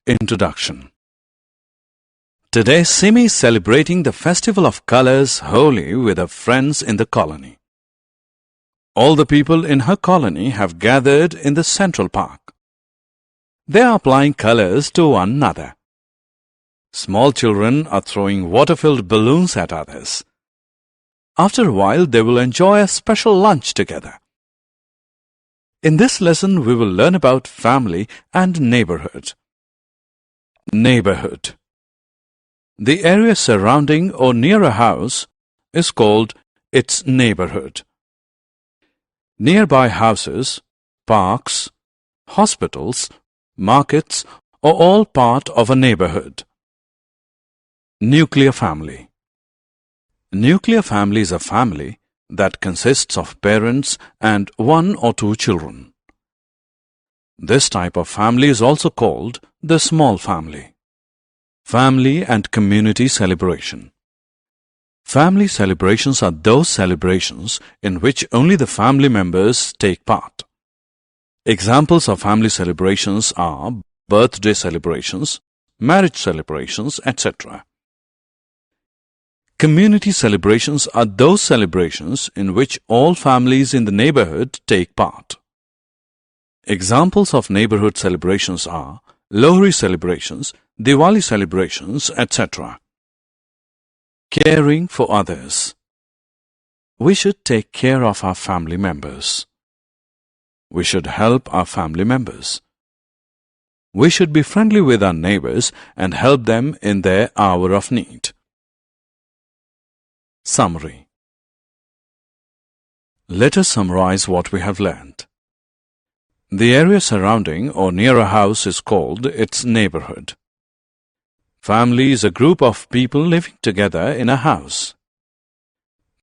Introduction. Today, Simi is celebrating the festival of colors Holi with her friends in the colony. All the people in her colony have gathered in the Central Park. They are applying colors to one another. Small children are throwing water-filled balloons at others. After a while, they will enjoy a special lunch together. In this lesson, we will learn about family and neighborhood. Neighborhood. The area surrounding or near a house is called its neighborhood. Nearby houses, parks, hospitals, markets are all part of a neighborhood. Nuclear family. Nuclear family is a family that consists of parents and one or two children. This type of family is also called the small family. Family and community celebration. Family celebrations are those celebrations in which only the family members take part. Examples of family celebrations are birthday celebrations, marriage celebrations, etc. Community celebrations are those celebrations in which all families in the neighborhood take part. Examples of neighborhood celebrations are Lohri celebrations, Diwali celebrations, etc. Caring for others. We should take care of our family members. We should help our family members. We should be friendly with our neighbors and help them in their hour of need. Summary. Let us summarize what we have learned. The area surrounding or near a house is called its neighborhood. Family is a group of people living together in a house.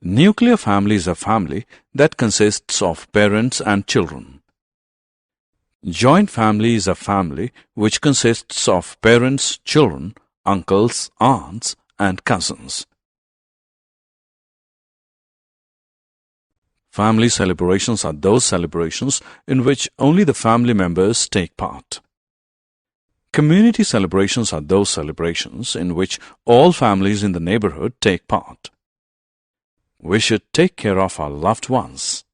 Nuclear family is a family that consists of parents and children. Joint family is a family which consists of parents, children, uncles, aunts, and cousins. Family celebrations are those celebrations in which only the family members take part. Community celebrations are those celebrations in which all families in the neighborhood take part. We should take care of our loved ones.